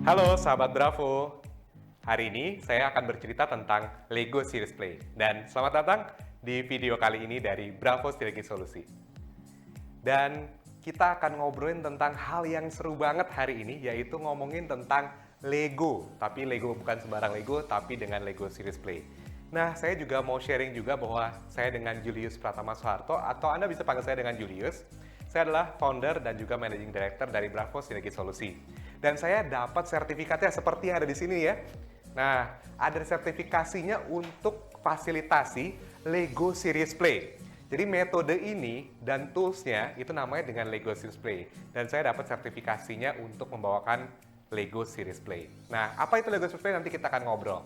Halo sahabat Bravo, hari ini saya akan bercerita tentang LEGO Series Play. Dan selamat datang di video kali ini dari Bravo Strategi Solusi. Dan kita akan ngobrolin tentang hal yang seru banget hari ini, yaitu ngomongin tentang LEGO. Tapi LEGO bukan sembarang LEGO, tapi dengan LEGO Series Play. Nah, saya juga mau sharing juga bahwa saya dengan Julius Pratama Soeharto, atau Anda bisa panggil saya dengan Julius. Saya adalah founder dan juga managing director dari Bravo Strategi Solusi. Dan saya dapat sertifikatnya seperti yang ada di sini ya. Nah, ada sertifikasinya untuk fasilitasi LEGO Series Play. Jadi metode ini dan toolsnya itu namanya dengan LEGO Series Play. Dan saya dapat sertifikasinya untuk membawakan LEGO Series Play. Nah, apa itu LEGO Series Play? Nanti kita akan ngobrol.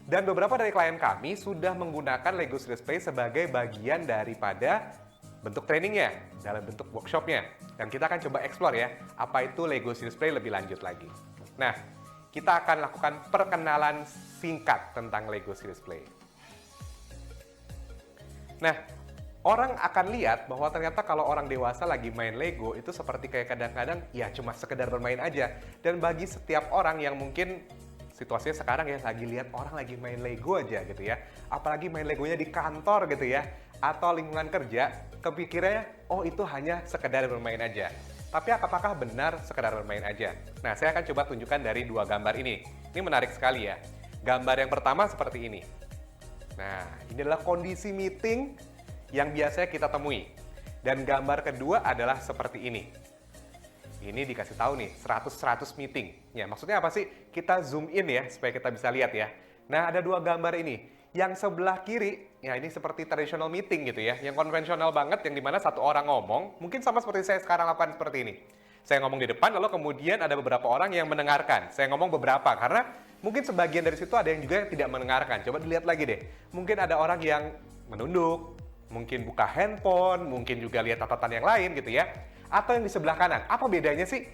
Dan beberapa dari klien kami sudah menggunakan LEGO Series Play sebagai bagian daripada bentuk trainingnya, dalam bentuk workshopnya. Dan kita akan coba explore ya, apa itu LEGO Series Play lebih lanjut lagi. Nah, kita akan lakukan perkenalan singkat tentang LEGO Series Play. Nah, orang akan lihat bahwa ternyata kalau orang dewasa lagi main LEGO itu seperti kayak kadang-kadang ya cuma sekedar bermain aja. Dan bagi setiap orang yang mungkin situasinya sekarang ya lagi lihat orang lagi main LEGO aja gitu ya. Apalagi main LEGOnya di kantor gitu ya. Atau lingkungan kerja, kepikirannya, oh itu hanya sekedar bermain aja. Tapi apakah benar sekedar bermain aja? Nah, saya akan coba tunjukkan dari dua gambar ini. Ini menarik sekali ya. Gambar yang pertama seperti ini. Nah, ini adalah kondisi meeting yang biasanya kita temui. Dan gambar kedua adalah seperti ini. Ini dikasih tahu nih, 100-100 meeting. Ya, maksudnya apa sih? Kita zoom in ya, supaya kita bisa lihat ya. Nah, ada dua gambar ini. Yang sebelah kiri, ya ini seperti traditional meeting gitu ya. Yang konvensional banget, yang dimana satu orang ngomong, mungkin sama seperti saya sekarang lakukan seperti ini. Saya ngomong di depan, lalu kemudian ada beberapa orang yang mendengarkan. Saya ngomong beberapa, karena mungkin sebagian dari situ ada yang juga yang tidak mendengarkan. Coba dilihat lagi deh. Mungkin ada orang yang menunduk, mungkin buka handphone, mungkin juga lihat catatan yang lain gitu ya. Atau yang di sebelah kanan. Apa bedanya sih?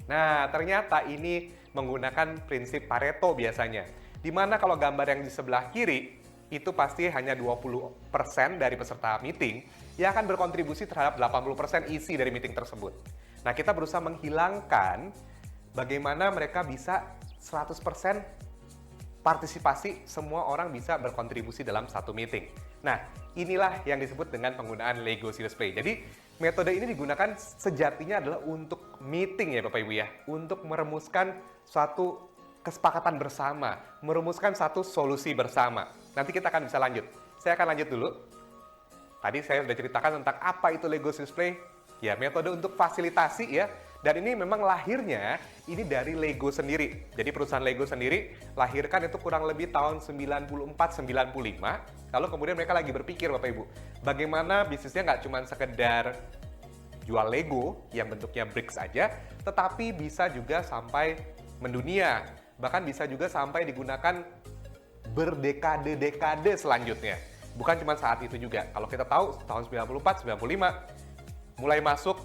Nah, ternyata ini menggunakan prinsip Pareto biasanya. Di mana kalau gambar yang di sebelah kiri, itu pasti hanya 20% dari peserta meeting yang akan berkontribusi terhadap 80% isi dari meeting tersebut. Nah, kita berusaha menghilangkan bagaimana mereka bisa 100% partisipasi, semua orang bisa berkontribusi dalam satu meeting. Nah, inilah yang disebut dengan penggunaan LEGO Series Play. Jadi, metode ini digunakan sejatinya adalah untuk meeting ya Bapak Ibu ya, untuk merumuskan suatu kesepakatan bersama, merumuskan satu solusi bersama. Nanti kita akan bisa lanjut. Saya akan lanjut dulu. Tadi saya sudah ceritakan tentang apa itu LEGO Series Play. Ya, metode untuk fasilitasi ya. Dan ini memang lahirnya ini dari LEGO sendiri. Jadi perusahaan LEGO sendiri lahirkan itu kurang lebih tahun 94-95. Lalu kemudian mereka lagi berpikir Bapak Ibu, bagaimana bisnisnya nggak cuma sekedar jual LEGO yang bentuknya bricks aja, tetapi bisa juga sampai mendunia. Bahkan bisa juga sampai digunakan berdekade-dekade selanjutnya. Bukan cuma saat itu juga. Kalau kita tahu tahun 94-95 mulai masuk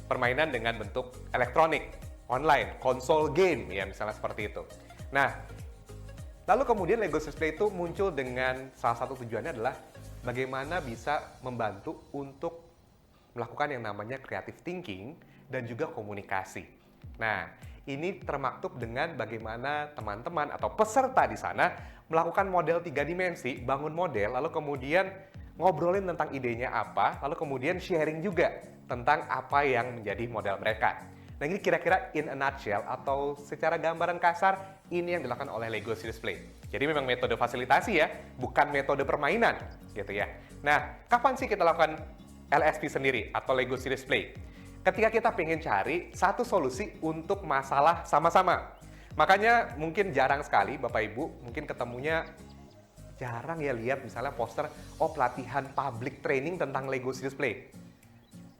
permainan dengan bentuk elektronik, online, konsol game ya misalnya seperti itu. Nah, lalu kemudian LEGO Series Play itu muncul dengan salah satu tujuannya adalah bagaimana bisa membantu untuk melakukan yang namanya creative thinking dan juga komunikasi. Nah, ini termaktub dengan bagaimana teman-teman atau peserta di sana melakukan model 3 dimensi, bangun model, lalu kemudian ngobrolin tentang idenya apa, lalu kemudian sharing juga tentang apa yang menjadi model mereka. Nah, ini kira-kira in a nutshell atau secara gambaran kasar, ini yang dilakukan oleh LEGO Series Play. Jadi memang metode fasilitasi ya, bukan metode permainan gitu ya. Nah, kapan sih kita lakukan LSP sendiri atau LEGO Series Play? Ketika kita pengen cari satu solusi untuk masalah sama-sama. Makanya mungkin jarang sekali Bapak Ibu, mungkin ketemunya jarang ya lihat misalnya poster, oh pelatihan public training tentang LEGO Series Play.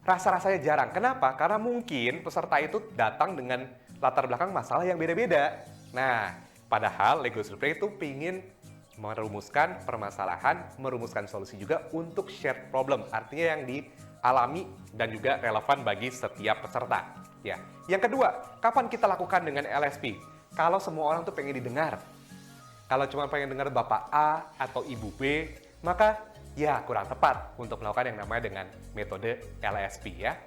Rasa-rasanya jarang. Kenapa? Karena mungkin peserta itu datang dengan latar belakang masalah yang beda-beda. Nah, padahal LEGO Series Play itu pingin merumuskan permasalahan, merumuskan solusi juga untuk shared problem. Artinya yang dialami dan juga relevan bagi setiap peserta. Ya. Yang kedua, kapan kita lakukan dengan LSP? Kalau semua orang tuh pengen didengar. Kalau cuma pengen dengar Bapak A atau Ibu B, maka ya kurang tepat untuk melakukan yang namanya dengan metode LSP ya.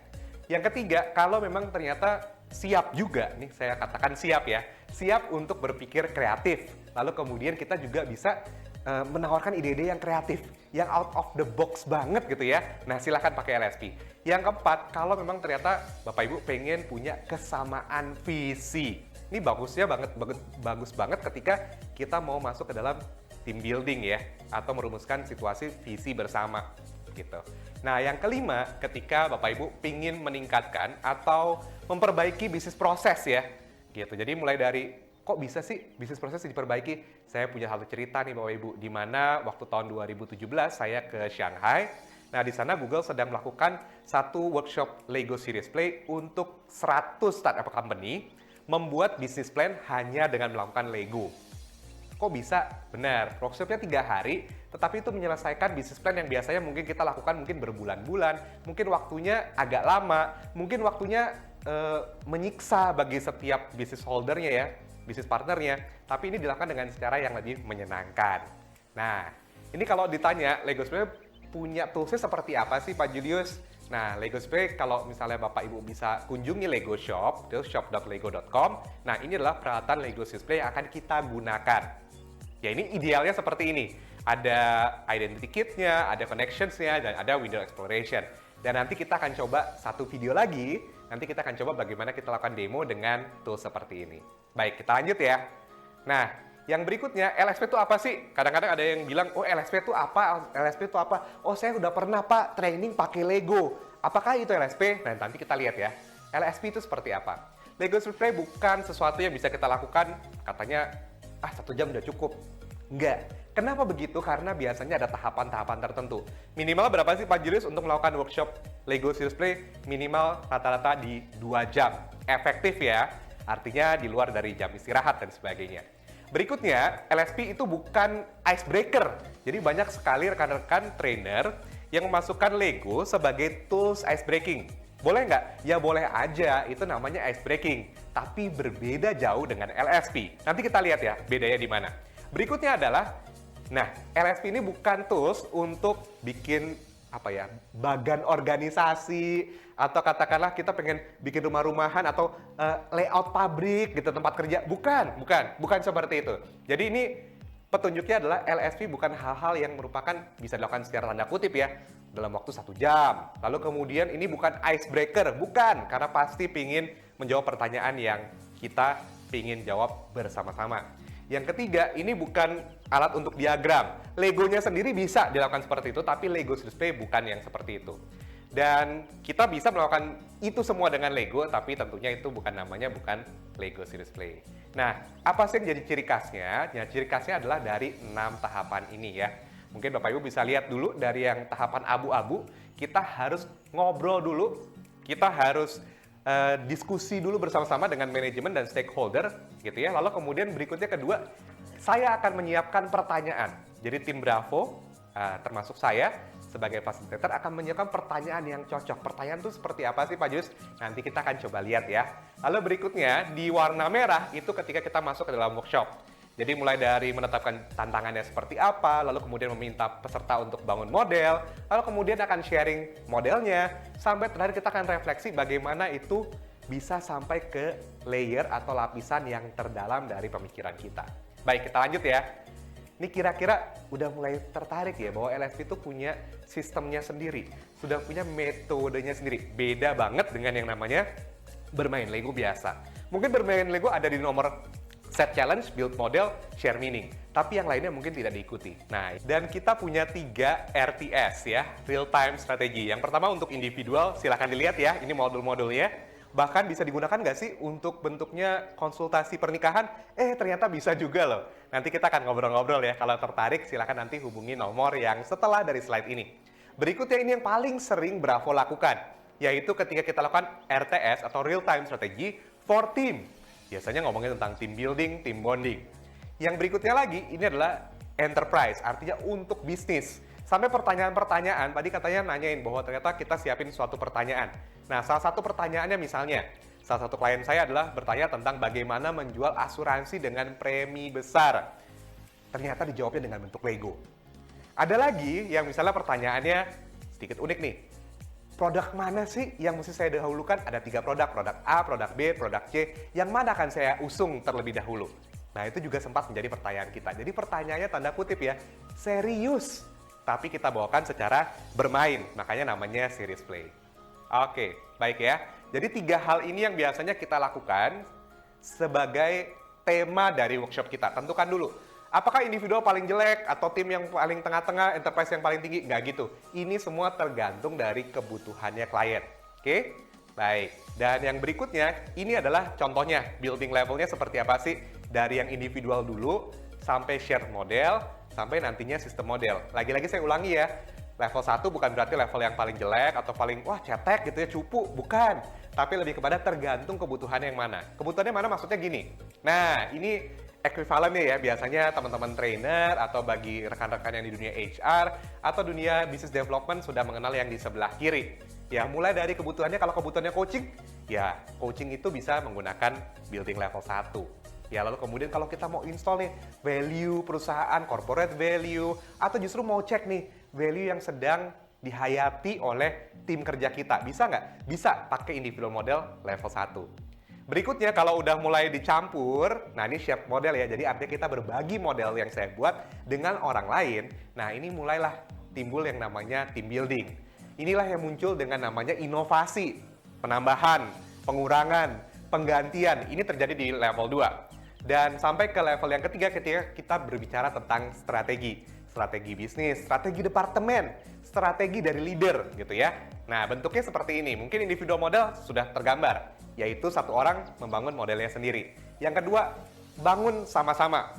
Yang ketiga, kalau memang ternyata siap juga, nih saya katakan siap ya, siap untuk berpikir kreatif. Lalu kemudian kita juga bisa menawarkan ide-ide yang kreatif, yang out of the box banget gitu ya. Nah, silahkan pakai LSP. Yang keempat, kalau memang ternyata Bapak Ibu pengen punya kesamaan visi. Ini bagus banget ketika kita mau masuk ke dalam team building ya, atau merumuskan situasi visi bersama gitu. Nah, yang kelima, ketika Bapak Ibu ingin meningkatkan atau memperbaiki bisnis proses ya, gitu. Jadi mulai dari kok bisa sih bisnis proses diperbaiki? Saya punya satu cerita nih Bapak Ibu, di mana waktu tahun 2017 saya ke Shanghai. Nah, di sana Google sedang melakukan satu workshop Lego Serious Play untuk 100 startup company membuat bisnis plan hanya dengan melakukan Lego. Kok bisa? Benar, workshopnya 3 hari, tetapi itu menyelesaikan bisnis plan yang biasanya mungkin kita lakukan mungkin berbulan-bulan, mungkin waktunya agak lama, mungkin waktunya menyiksa bagi setiap bisnis holdernya ya, bisnis partnernya, tapi ini dilakukan dengan cara yang lebih menyenangkan. Nah, ini kalau ditanya, Lego sebenarnya punya toolsnya seperti apa sih Pak Julius? Nah, Lego Play kalau misalnya Bapak Ibu bisa kunjungi Lego Shop, itu shop.lego.com. Nah, ini adalah peralatan Lego Play yang akan kita gunakan. Ya, ini idealnya seperti ini. Ada identity kit-nya, ada connections-nya, dan ada window exploration. Dan nanti kita akan coba satu video lagi, nanti kita akan coba bagaimana kita lakukan demo dengan tool seperti ini. Baik, kita lanjut ya. Nah, yang berikutnya, LSP itu apa sih? Kadang-kadang ada yang bilang, oh LSP itu apa? LSP itu apa? Oh, saya udah pernah Pak training pakai Lego. Apakah itu LSP? Nah, nanti kita lihat ya. LSP itu seperti apa? Lego Play bukan sesuatu yang bisa kita lakukan, katanya, 1 jam udah cukup. Enggak. Kenapa begitu? Karena biasanya ada tahapan-tahapan tertentu. Minimal berapa sih Pak Julius untuk melakukan workshop Lego Serious Play? Minimal rata-rata di 2 jam. Efektif ya. Artinya di luar dari jam istirahat dan sebagainya. Berikutnya, LSP itu bukan icebreaker. Jadi banyak sekali rekan-rekan trainer yang memasukkan Lego sebagai tools icebreaking. Boleh nggak? Ya boleh aja, itu namanya icebreaking. Tapi berbeda jauh dengan LSP. Nanti kita lihat ya, bedanya di mana. Berikutnya adalah, nah LSP ini bukan tools untuk bikin bagan organisasi, atau katakanlah kita pengen bikin rumah-rumahan atau layout pabrik gitu, tempat kerja. Bukan seperti itu. Jadi ini petunjuknya adalah LSP bukan hal-hal yang merupakan bisa dilakukan secara tanda kutip ya, dalam waktu 1 jam. Lalu kemudian ini bukan icebreaker, bukan, karena pasti pingin menjawab pertanyaan yang kita pingin jawab bersama-sama. Yang ketiga, ini bukan alat untuk diagram. Legonya sendiri bisa dilakukan seperti itu, tapi Lego Serious Play bukan yang seperti itu. Dan kita bisa melakukan itu semua dengan Lego, tapi tentunya itu bukan Lego Serious Play. Nah, apa sih yang jadi ciri khasnya? Ya, ciri khasnya adalah dari 6 tahapan ini ya. Mungkin Bapak Ibu bisa lihat dulu dari yang tahapan abu-abu, kita harus ngobrol dulu, kita harus diskusi dulu bersama-sama dengan manajemen dan stakeholder gitu ya. Lalu kemudian berikutnya kedua, saya akan menyiapkan pertanyaan. Jadi tim Bravo, termasuk saya sebagai fasilitator akan menyiapkan pertanyaan yang cocok. Pertanyaan itu seperti apa sih Pak Jus? Nanti kita akan coba lihat ya. Lalu berikutnya di warna merah itu ketika kita masuk ke dalam workshop. Jadi mulai dari menetapkan tantangannya seperti apa, lalu kemudian meminta peserta untuk bangun model, lalu kemudian akan sharing modelnya, sampai terakhir kita akan refleksi bagaimana itu bisa sampai ke layer atau lapisan yang terdalam dari pemikiran kita. Baik, kita lanjut ya. Ini kira-kira udah mulai tertarik ya bahwa LSP itu punya sistemnya sendiri, sudah punya metodenya sendiri. Beda banget dengan yang namanya bermain Lego biasa. Mungkin bermain Lego ada di nomor set challenge, build model, share meaning. Tapi yang lainnya mungkin tidak diikuti. Nah, dan kita punya 3 RTS ya, real time strategy. Yang pertama untuk individual, silahkan dilihat ya, ini modul-modulnya. Bahkan bisa digunakan nggak sih untuk bentuknya konsultasi pernikahan? Ternyata bisa juga loh. Nanti kita akan ngobrol-ngobrol ya. Kalau tertarik, silahkan nanti hubungi nomor yang setelah dari slide ini. Berikutnya ini yang paling sering Bravo lakukan, yaitu ketika kita lakukan RTS atau real time strategy for team. Biasanya ngomongin tentang team building, team bonding. Yang berikutnya lagi, ini adalah enterprise, artinya untuk bisnis. Sampai pertanyaan-pertanyaan, tadi katanya nanyain bahwa ternyata kita siapin suatu pertanyaan. Nah, salah satu pertanyaannya misalnya, salah satu klien saya adalah bertanya tentang bagaimana menjual asuransi dengan premi besar. Ternyata dijawabnya dengan bentuk Lego. Ada lagi yang misalnya pertanyaannya sedikit unik nih. produk mana sih yang mesti saya dahulukan? Ada 3 produk A, produk B, produk C. Yang mana akan saya usung terlebih dahulu? Nah, itu juga sempat menjadi pertanyaan kita. Jadi pertanyaannya tanda kutip ya, serius. Tapi kita bawakan secara bermain, makanya namanya series play. Oke, baik ya. Jadi 3 hal ini yang biasanya kita lakukan sebagai tema dari workshop kita. Tentukan dulu, apakah individual paling jelek atau tim yang paling tengah-tengah, enterprise yang paling tinggi? Nggak gitu. Ini semua tergantung dari kebutuhannya klien. Oke? Baik. Dan yang berikutnya, ini adalah contohnya. Building levelnya seperti apa sih? Dari yang individual dulu, sampai shared model, sampai nantinya sistem model. Lagi-lagi saya ulangi ya. Level 1 bukan berarti level yang paling jelek atau paling, wah cetek gitu ya, cupu. Bukan. Tapi lebih kepada tergantung kebutuhannya yang mana. Kebutuhannya mana maksudnya gini. Nah, ini equivalennya ya, biasanya teman-teman trainer atau bagi rekan-rekan yang di dunia HR atau dunia business development sudah mengenal yang di sebelah kiri. Ya, mulai dari kebutuhannya, kalau kebutuhannya coaching, ya coaching itu bisa menggunakan building level 1. Ya, lalu kemudian kalau kita mau install nih value perusahaan, corporate value, atau justru mau cek nih value yang sedang dihayati oleh tim kerja kita. Bisa nggak? Bisa pakai individual model level 1. Berikutnya, kalau udah mulai dicampur, nah ini shared model ya, jadi artinya kita berbagi model yang saya buat dengan orang lain. Nah, ini mulailah timbul yang namanya team building. Inilah yang muncul dengan namanya inovasi, penambahan, pengurangan, penggantian. Ini terjadi di level 2. Dan sampai ke level yang ketiga ketika kita berbicara tentang strategi. Strategi bisnis, strategi departemen, strategi dari leader gitu ya. Nah, bentuknya seperti ini. Mungkin individual model sudah tergambar, yaitu satu orang membangun modelnya sendiri. Yang kedua, bangun sama-sama.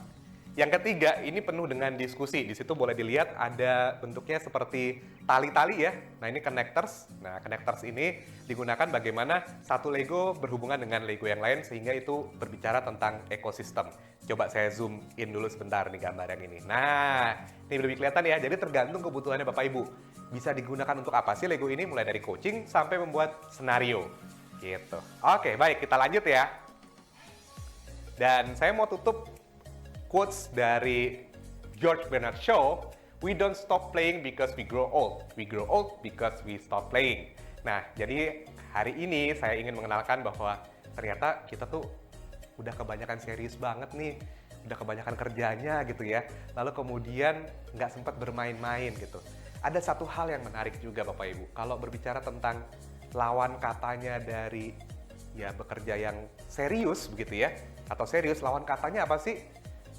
Yang ketiga, ini penuh dengan diskusi. Di situ boleh dilihat ada bentuknya seperti tali-tali ya. Nah, ini connectors. Nah, connectors ini digunakan bagaimana satu Lego berhubungan dengan Lego yang lain sehingga itu berbicara tentang ekosistem. Coba saya zoom in dulu sebentar nih gambar yang ini. Nah, ini lebih kelihatan ya. Jadi tergantung kebutuhannya Bapak Ibu. Bisa digunakan untuk apa sih Lego ini? Mulai dari coaching sampai membuat senario. Gitu. Oke, baik. Kita lanjut ya. Dan saya mau tutup quotes dari George Bernard Shaw, "We don't stop playing because we grow old. We grow old because we stop playing." Nah, jadi hari ini saya ingin mengenalkan bahwa ternyata kita tuh udah kebanyakan serius banget nih, udah kebanyakan kerjanya gitu ya. Lalu kemudian nggak sempat bermain-main gitu. Ada satu hal yang menarik juga Bapak Ibu, kalau berbicara tentang lawan katanya dari ya bekerja yang serius begitu ya, atau serius, lawan katanya apa sih?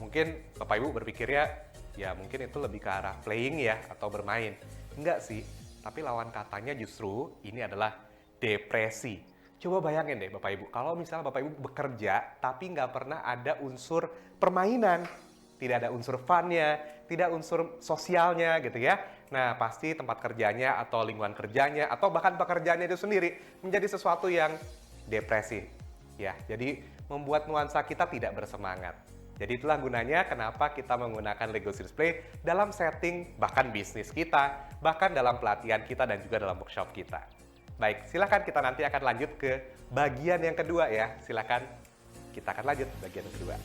Mungkin Bapak Ibu berpikirnya, ya mungkin itu lebih ke arah playing ya, atau bermain. Enggak sih, tapi lawan katanya justru ini adalah depresi. Coba bayangin deh Bapak Ibu, kalau misalnya Bapak Ibu bekerja, tapi nggak pernah ada unsur permainan, tidak ada unsur fun-nya, tidak unsur sosialnya gitu ya. Nah, pasti tempat kerjanya atau lingkungan kerjanya, atau bahkan pekerjaannya itu sendiri menjadi sesuatu yang depresi. Ya, jadi membuat nuansa kita tidak bersemangat. Jadi itulah gunanya kenapa kita menggunakan Lego Series Play dalam setting bahkan bisnis kita, bahkan dalam pelatihan kita dan juga dalam workshop kita. Baik, silakan kita nanti akan lanjut ke bagian yang kedua ya. Silakan kita akan lanjut bagian kedua.